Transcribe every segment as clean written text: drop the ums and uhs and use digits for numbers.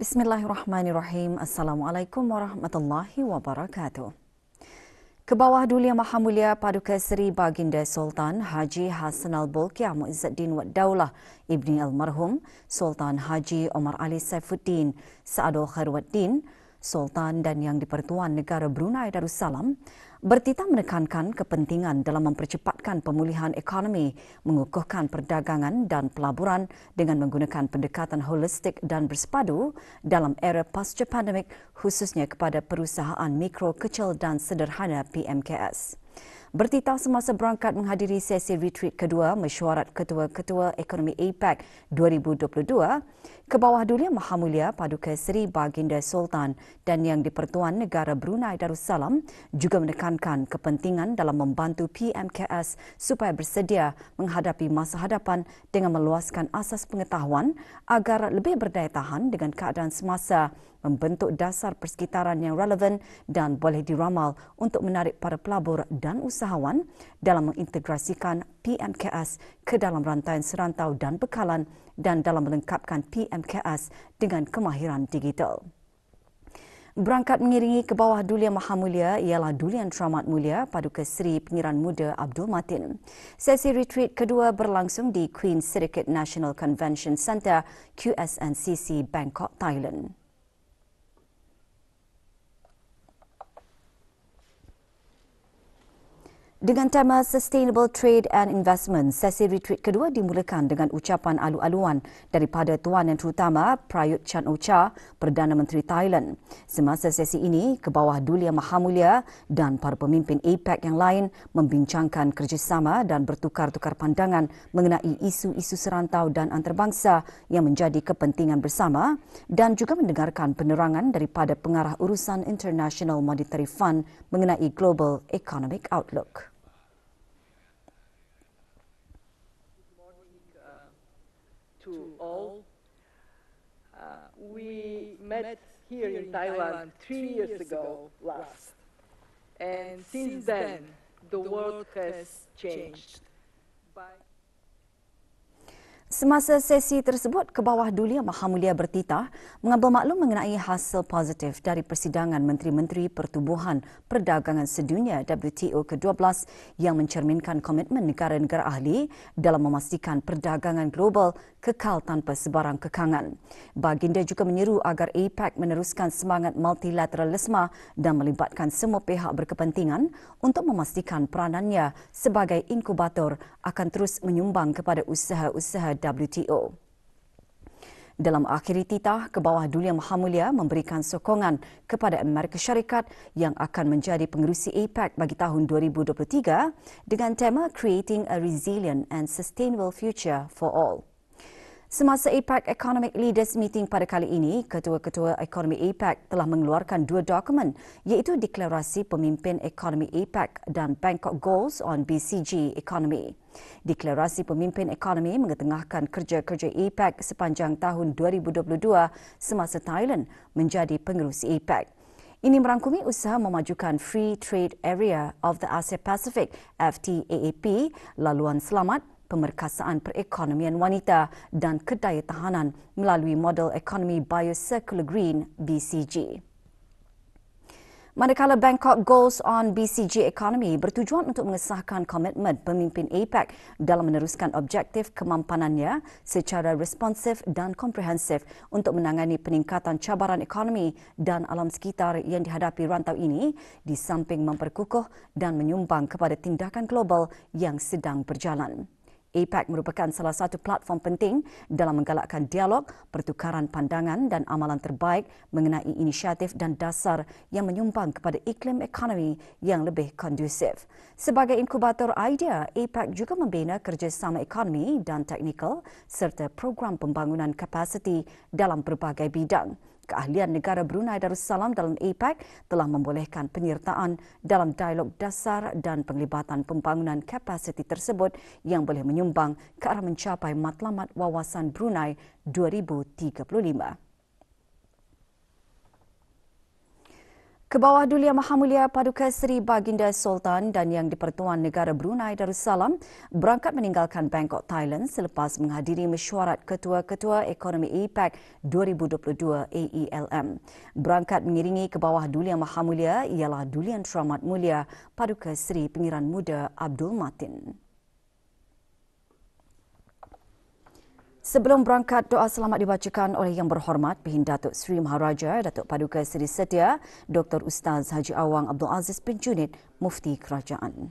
Bismillahirrahmanirrahim. Assalamualaikum warahmatullahi wabarakatuh. Kebawah Duli Yang Maha Mulia Paduka Seri Baginda Sultan Haji Hassanal Bolkiah Muizzuddin Wad Daulah Ibni Almarhum Sultan Haji Omar Ali Saifuddin Saadul Khairuddin Sultan dan Yang di-Pertuan Negara Brunei Darussalam bertitah menekankan kepentingan dalam mempercepatkan pemulihan ekonomi, mengukuhkan perdagangan dan pelaburan dengan menggunakan pendekatan holistik dan bersepadu dalam era pasca pandemik, khususnya kepada perusahaan mikro, kecil dan sederhana PMKS. Bertitah semasa berangkat menghadiri sesi retreat kedua Mesyuarat Ketua-Ketua Ekonomi APEC 2022, Kebawah Duli Yang Maha Mulia Paduka Seri Baginda Sultan dan Yang di-Pertuan Negara Brunei Darussalam juga menekankan kepentingan dalam membantu PMKS supaya bersedia menghadapi masa hadapan dengan meluaskan asas pengetahuan agar lebih berdaya tahan dengan keadaan semasa, membentuk dasar persekitaran yang relevan dan boleh diramal untuk menarik para pelabur dan usahawan dalam mengintegrasikan PMKS ke dalam rantaian serantau dan bekalan dan dalam melengkapkan PMKS dengan kemahiran digital. Berangkat mengiringi Kebawah Duli Yang Maha Mulia ialah Duli Yang Teramat Mulia Paduka Seri Pengiran Muda Abdul Matin. Sesi retreat kedua berlangsung di Queen Sirikit National Convention Centre, QSNCC, Bangkok, Thailand. Dengan tema Sustainable Trade and Investment, sesi retreat kedua dimulakan dengan ucapan alu-aluan daripada Tuan Yang Terutama Prayut Chan-o-cha, Perdana Menteri Thailand. Semasa sesi ini, Kebawah Duli Yang Maha Mulia dan para pemimpin APEC yang lain membincangkan kerjasama dan bertukar-tukar pandangan mengenai isu-isu serantau dan antarabangsa yang menjadi kepentingan bersama dan juga mendengarkan penerangan daripada Pengarah Urusan International Monetary Fund mengenai Global Economic Outlook. To all. We met here in Taiwan 3 years ago last. And since then, the world has changed. Semasa sesi tersebut, Kebawah Duli Yang Maha Mulia bertitah mengambil maklum mengenai hasil positif dari persidangan Menteri-Menteri Pertubuhan Perdagangan Sedunia WTO ke-12 yang mencerminkan komitmen negara-negara ahli dalam memastikan perdagangan global kekal tanpa sebarang kekangan. Baginda juga menyeru agar APEC meneruskan semangat multilateralisme dan melibatkan semua pihak berkepentingan untuk memastikan peranannya sebagai inkubator akan terus menyumbang kepada usaha-usaha WTO. Dalam akhiri titah, Kebawah Duli Yang Maha Mulia memberikan sokongan kepada Amerika Syarikat yang akan menjadi pengerusi APEC bagi tahun 2023 dengan tema Creating a Resilient and Sustainable Future for All. Semasa APEC Economic Leaders Meeting pada kali ini, Ketua-Ketua Ekonomi APEC telah mengeluarkan dua dokumen iaitu Deklarasi Pemimpin Ekonomi APEC dan Bangkok Goals on BCG Economy. Deklarasi Pemimpin Ekonomi mengetengahkan kerja-kerja APEC sepanjang tahun 2022 semasa Thailand menjadi pengerusi APEC. Ini merangkumi usaha memajukan Free Trade Area of the Asia Pacific FTAAP, laluan selamat, pemerkasaan perekonomian wanita dan kedayatahanan melalui model ekonomi Biocircular Green BCG. Manakala Bangkok Goals on BCG Economy bertujuan untuk mengesahkan komitmen pemimpin APEC dalam meneruskan objektif kemampanannya secara responsif dan komprehensif untuk menangani peningkatan cabaran ekonomi dan alam sekitar yang dihadapi rantau ini di samping memperkukuh dan menyumbang kepada tindakan global yang sedang berjalan. APEC merupakan salah satu platform penting dalam menggalakkan dialog, pertukaran pandangan dan amalan terbaik mengenai inisiatif dan dasar yang menyumbang kepada iklim ekonomi yang lebih kondusif. Sebagai inkubator idea, APEC juga membina kerjasama ekonomi dan teknikal serta program pembangunan kapasiti dalam berbagai bidang. Keahlian negara Brunei Darussalam dalam APEC telah membolehkan penyertaan dalam dialog dasar dan penglibatan pembangunan kapasiti tersebut yang boleh menyumbang ke arah mencapai matlamat wawasan Brunei 2035. Ke bawah Duli Yang Maha Mulia Paduka Seri Baginda Sultan dan Yang di-Pertuan Negara Brunei Darussalam berangkat meninggalkan Bangkok, Thailand selepas menghadiri mesyuarat Ketua-Ketua Ekonomi APEC 2022 AELM. Berangkat mengiringi ke bawah Duli Yang Maha Mulia ialah Duli Yang Teramat Mulia Paduka Seri Pengiran Muda Abdul Matin. Sebelum berangkat, doa selamat dibacakan oleh Yang Berhormat Pehin Datuk Seri Maharaja Datuk Paduka Seri Setia Dr. Ustaz Haji Awang Abdul Aziz bin Junid, Mufti Kerajaan.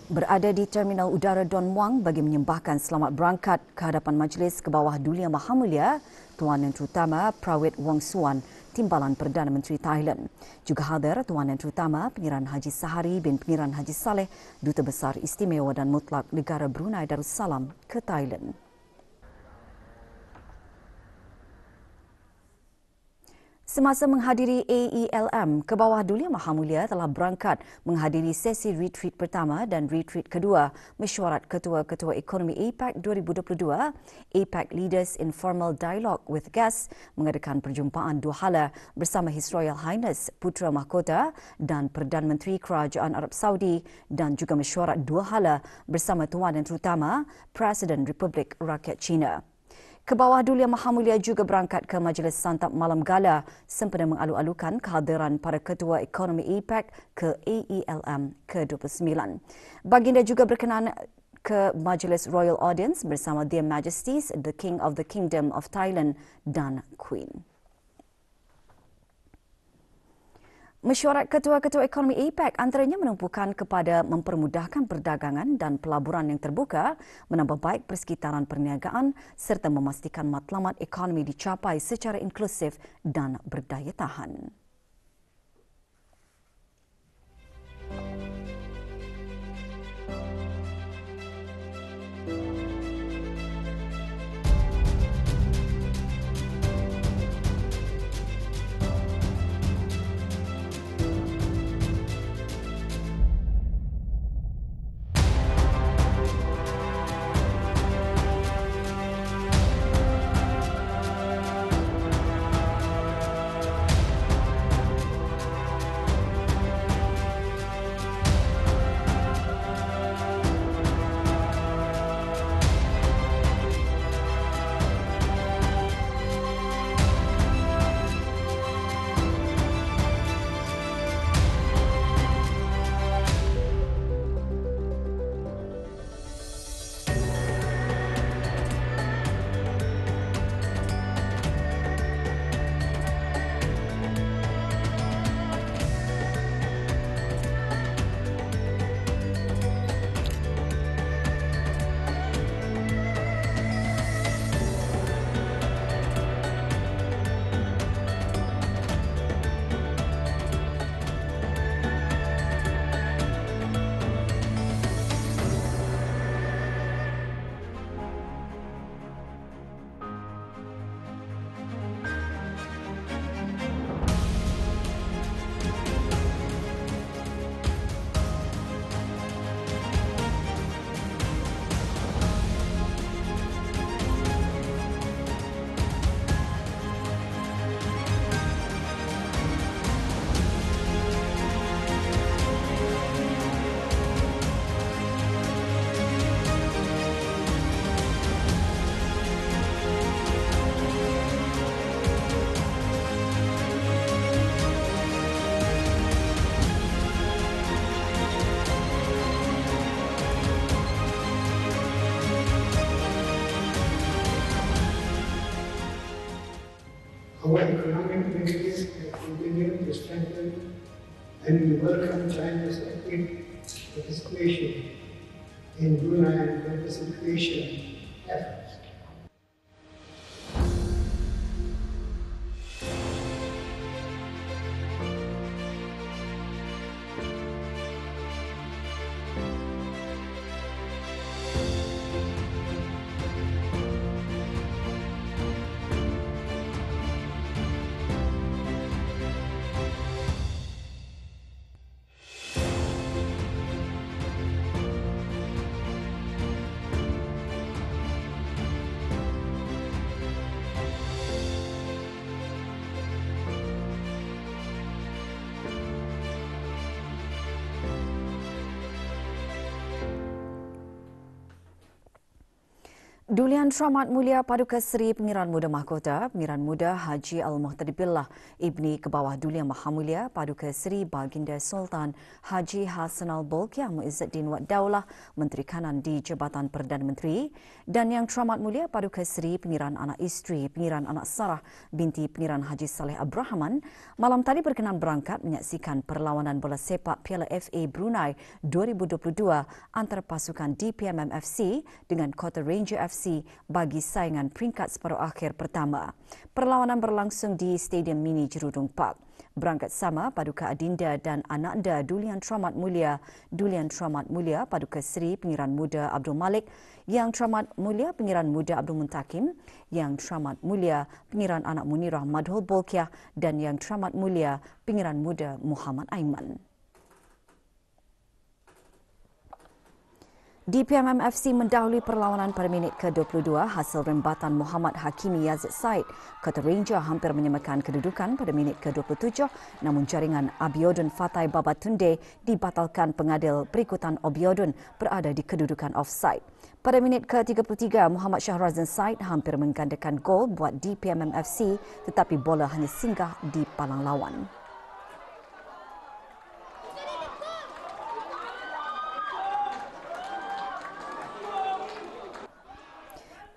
Berada di Terminal Udara Don Muang bagi menyembahkan selamat berangkat ke hadapan Majlis ke bawah Duli Yang Maha Mulia, Tuan Yang Terutama Prawit Wong Suwan, Timbalan Perdana Menteri Thailand. Juga hadir Tuan Yang Terutama Pengiran Haji Sahari bin Pengiran Haji Saleh, Duta Besar Istimewa dan Mutlak Negara Brunei Darussalam ke Thailand. Semasa menghadiri AELM, ke bawah Duli Yang Maha Mulia telah berangkat menghadiri sesi retreat pertama dan retreat kedua mesyuarat Ketua-Ketua Ekonomi APEC 2022, APEC Leaders Informal Dialogue with Guests mengadakan perjumpaan dua hala bersama His Royal Highness Putera Mahkota dan Perdana Menteri Kerajaan Arab Saudi dan juga mesyuarat dua hala bersama Tuan Yang Terutama Presiden Republik Rakyat China. Ke bawah Duli Yang Maha Mulia juga berangkat ke Majlis Santap Malam Gala sempena mengalu-alukan kehadiran para Ketua Ekonomi APEC ke AELM ke-29. Baginda juga berkenan ke Majlis Royal Audience bersama Their Majesties, the King of the Kingdom of Thailand dan Queen. Mesyuarat Ketua-Ketua Ekonomi APEC antaranya menumpukan kepada mempermudahkan perdagangan dan pelaburan yang terbuka, menambah baik persekitaran perniagaan serta memastikan matlamat ekonomi dicapai secara inklusif dan berdaya tahan. Our economic linkages have continued to strengthen, and we welcome China's active participation in Brunei diversification efforts. Dulian Selamat Mulia Paduka Seri Pengiran Muda Mahkota, Pengiran Muda Haji Al-Muhtadi Billah Ibni Kebawah Dulian Mahammulia Paduka Seri Baginda Sultan Haji Hassanal Bolkiah Muizzuddin Wad Daulah Menteri Kanan di Jabatan Perdana Menteri, dan Yang Teramat Mulia Paduka Seri Pengiran Anak Isteri Pengiran Anak Sarah binti Pengiran Haji Saleh Abrahaman malam tadi berkenan berangkat menyaksikan perlawanan bola sepak Piala FA Brunei 2022 antara pasukan DPMM FC dengan Kota Ranger FC bagi saingan peringkat separuh akhir pertama. Perlawanan berlangsung di Stadium Mini Jerudong Park. Berangkat sama Paduka Adinda dan Ananda Dulian Teramat Mulia Paduka Seri Pengiran Muda Abdul Malik, Yang Teramat Mulia Pengiran Muda Abdul Muntakim, Yang Teramat Mulia Pengiran Anak Munirah Madhul Bolkiah dan Yang Teramat Mulia Pengiran Muda Muhammad Aiman. DPMM FC mendahului perlawanan pada minit ke-22 hasil rembatan Muhammad Hakimi Yazid Said. Kota Ranger hampir menyamakan kedudukan pada minit ke-27 namun jaringan Abiodun Fatai Babatunde dibatalkan pengadil berikutan Abiodun berada di kedudukan offside. Pada minit ke-33, Muhammad Shahrazan Said hampir menggandakan gol buat DPMM FC tetapi bola hanya singgah di palang lawan.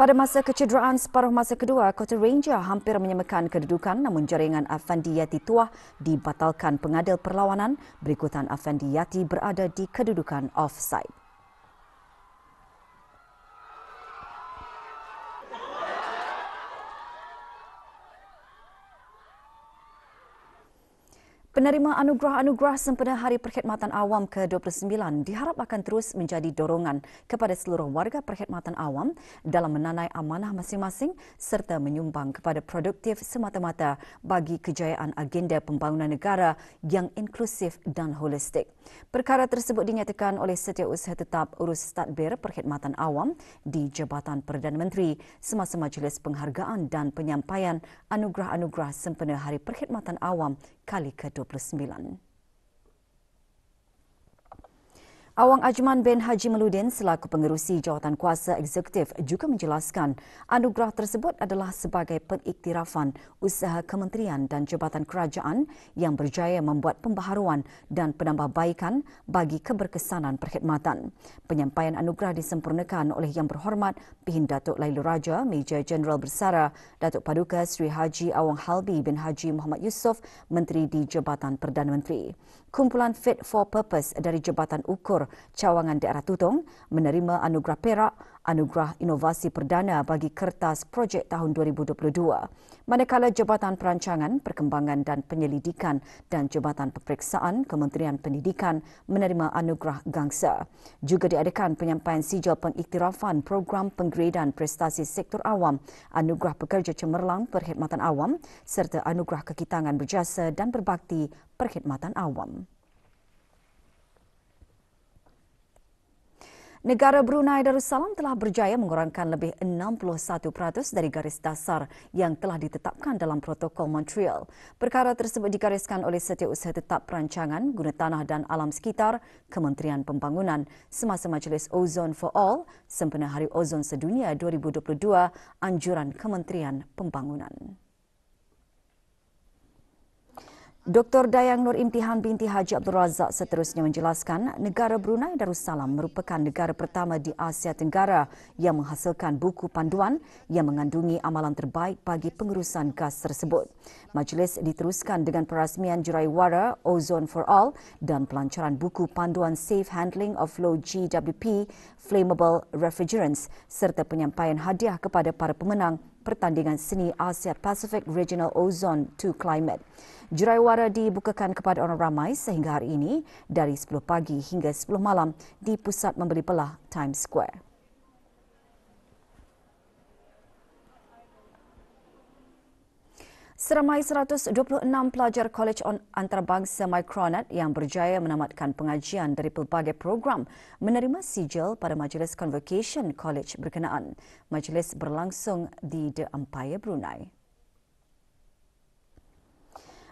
Pada masa kecederaan separuh masa kedua, Kota Ranger hampir menyamakan kedudukan namun jaringan Afandi Yati Tuah dibatalkan pengadil perlawanan berikutan Afandi Yati berada di kedudukan offside. Penerima anugerah-anugerah sempena Hari Perkhidmatan Awam ke-29 diharap akan terus menjadi dorongan kepada seluruh warga perkhidmatan awam dalam menanai amanah masing-masing serta menyumbang kepada produktif semata-mata bagi kejayaan agenda pembangunan negara yang inklusif dan holistik. Perkara tersebut dinyatakan oleh Setiausaha Tetap Urus Tadbir Perkhidmatan Awam di Jabatan Perdana Menteri semasa majlis penghargaan dan penyampaian anugerah-anugerah sempena Hari Perkhidmatan Awam kali ke-29. Awang Ajman bin Haji Meludin selaku pengerusi jawatan kuasa eksekutif juga menjelaskan anugerah tersebut adalah sebagai pengiktirafan usaha kementerian dan jabatan kerajaan yang berjaya membuat pembaharuan dan penambahbaikan bagi keberkesanan perkhidmatan. Penyampaian anugerah disempurnakan oleh Yang Berhormat Pihin Datuk Lailur Raja Meja Jeneral Bersara Datuk Paduka Sri Haji Awang Halbi bin Haji Muhammad Yusof, Menteri di Jabatan Perdana Menteri. Kumpulan Fit for Purpose dari Jabatan Ukur Cawangan Daerah Tutong menerima anugerah perak, anugerah inovasi perdana bagi kertas projek tahun 2022. Manakala Jabatan Perancangan, Perkembangan dan Penyelidikan dan Jabatan Peperiksaan Kementerian Pendidikan menerima anugerah gangsa. Juga diadakan penyampaian sijil pengiktirafan program penggradean prestasi sektor awam, anugerah pekerja cemerlang perkhidmatan awam serta anugerah kekitangan berjasa dan berbakti perkhidmatan awam. Negara Brunei Darussalam telah berjaya mengurangkan lebih 61% dari garis dasar yang telah ditetapkan dalam Protokol Montreal. Perkara tersebut digariskan oleh Setiausaha Tetap Perancangan, Guna Tanah dan Alam Sekitar, Kementerian Pembangunan semasa Majlis Ozon for All sempena Hari Ozon Sedunia 2022, anjuran Kementerian Pembangunan. Dr. Dayang Nur Imtihan binti Haji Abdul Razak seterusnya menjelaskan negara Brunei Darussalam merupakan negara pertama di Asia Tenggara yang menghasilkan buku panduan yang mengandungi amalan terbaik bagi pengurusan gas tersebut. Majlis diteruskan dengan perasmian juraiwara Ozone for All dan pelancaran buku panduan Safe Handling of Low GWP Flammable Refrigerants serta penyampaian hadiah kepada para pemenang pertandingan seni Asia Pacific Regional Ozone 2 Climate. Juraiwara dibukakan kepada orang ramai sehingga hari ini dari 10 pagi hingga 10 malam di pusat membeli belah Times Square. Seramai 126 pelajar Kolej Antarabangsa Micronet yang berjaya menamatkan pengajian dari pelbagai program menerima sijil pada majlis convocation kolej berkenaan. Majlis berlangsung di The Empire Brunei.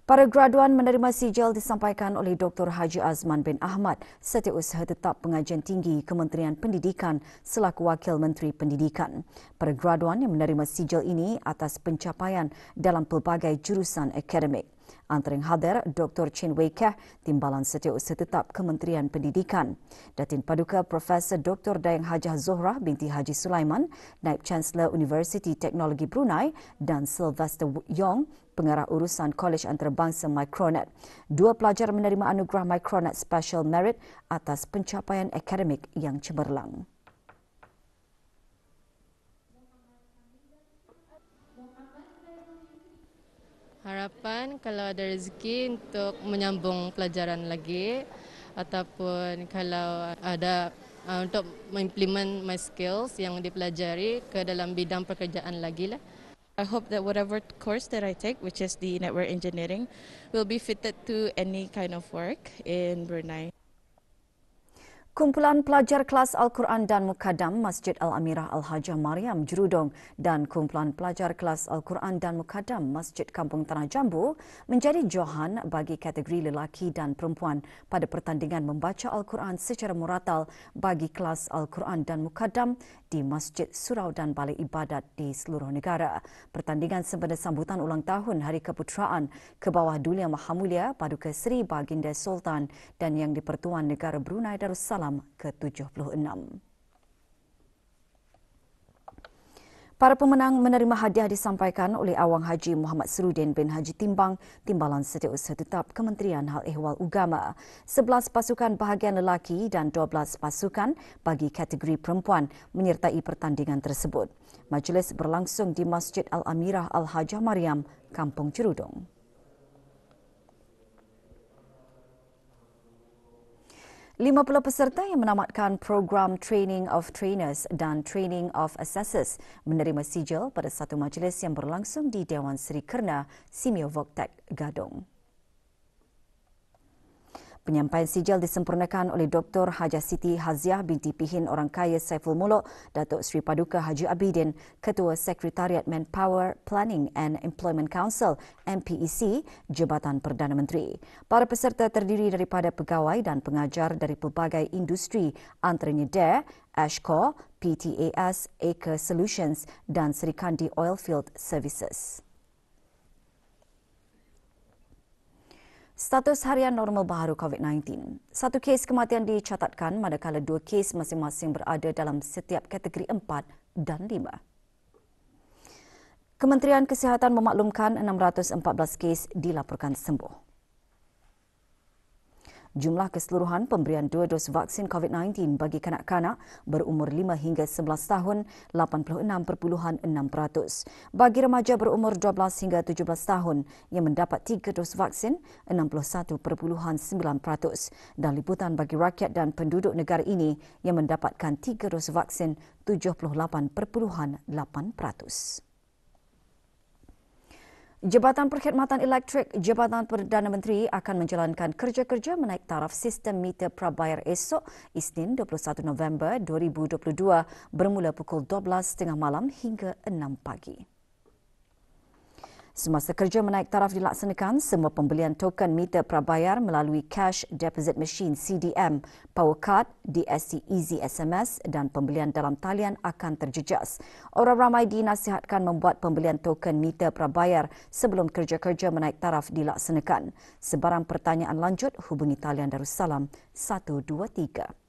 Para graduan menerima sijil disampaikan oleh Dr. Haji Azman bin Ahmad, Setiausaha Tetap Pengajian Tinggi Kementerian Pendidikan selaku Wakil Menteri Pendidikan. Para graduan yang menerima sijil ini atas pencapaian dalam pelbagai jurusan akademik. Antara yang hadir, Dr. Chin Wei Keh, Timbalan Setiausaha Tetap Kementerian Pendidikan. Datin Paduka Profesor Dr. Dayang Hajah Zohrah binti Haji Sulaiman, Naib Chancellor Universiti Teknologi Brunei dan Sylvester Yong, Pengarah Urusan Kolej Antarabangsa Micronet. Dua pelajar menerima anugerah Micronet Special Merit atas pencapaian akademik yang cemerlang. Harapan kalau ada rezeki untuk menyambung pelajaran lagi ataupun kalau ada untuk mengimplement my skills yang dipelajari ke dalam bidang pekerjaan lagi lah. I hope that whatever course that I take, which is the network engineering, will be fitted to any kind of work in Brunei. Kumpulan pelajar kelas Al-Quran dan Mukaddam Masjid Al-Amirah Al-Hajah Mariam Jerudong dan kumpulan pelajar kelas Al-Quran dan Mukaddam Masjid Kampung Tanah Jambu menjadi johan bagi kategori lelaki dan perempuan pada pertandingan membaca Al-Quran secara muratal bagi kelas Al-Quran dan Mukaddam di masjid, surau dan balai ibadat di seluruh negara. Pertandingan sempena sambutan ulang tahun Hari Keputeraan ke bawah Duli Yang Maha Mulia Paduka Seri Baginda Sultan dan Yang di-Pertuan Negara Brunei Darussalam ke-76. Para pemenang menerima hadiah disampaikan oleh Awang Haji Muhammad Serudin bin Haji Timbang, Timbalan Setiausaha Tetap Kementerian Hal Ehwal Ugama. 11 pasukan bahagian lelaki dan 12 pasukan bagi kategori perempuan menyertai pertandingan tersebut. Majlis berlangsung di Masjid Al-Amirah Al-Hajah Mariam, Kampung Jerudong. 50 peserta yang menamatkan program Training of Trainers dan Training of Assessors menerima sijil pada satu majlis yang berlangsung di Dewan Seri Kerna, Simeo Voktek, Gadong. Penyampaian sijil disempurnakan oleh Dr. Hajah Siti Haziah binti Pihin Orang Kaya Saiful Muluk, Datuk Seri Paduka Haji Abidin, Ketua Sekretariat Manpower Planning and Employment Council MPEC, Jabatan Perdana Menteri. Para peserta terdiri daripada pegawai dan pengajar dari pelbagai industri antaranya DARE, Ashcore, PTAS, Acre Solutions dan Serikandi Oilfield Services. Status harian normal baharu COVID-19. 1 kes kematian dicatatkan manakala 2 kes masing-masing berada dalam setiap kategori 4 dan 5. Kementerian Kesihatan memaklumkan 614 kes dilaporkan sembuh. Jumlah keseluruhan pemberian 2 dos vaksin COVID-19 bagi kanak-kanak berumur 5 hingga 11 tahun 86.6%. Bagi remaja berumur 12 hingga 17 tahun yang mendapat 3 dos vaksin 61.9%. Dan liputan bagi rakyat dan penduduk negara ini yang mendapatkan 3 dos vaksin 78.8%. Jabatan Perkhidmatan Elektrik Jabatan Perdana Menteri akan menjalankan kerja-kerja menaik taraf sistem meter prabayar esok Isnin 21 November 2022 bermula pukul 12.30 malam hingga 6 pagi. Semasa kerja menaik taraf dilaksanakan, semua pembelian token meter prabayar melalui Cash Deposit Machine CDM, Power Card, DSC Easy SMS dan pembelian dalam talian akan terjejas. Orang ramai dinasihatkan membuat pembelian token meter prabayar sebelum kerja-kerja menaik taraf dilaksanakan. Sebarang pertanyaan lanjut, hubungi talian Darussalam 123.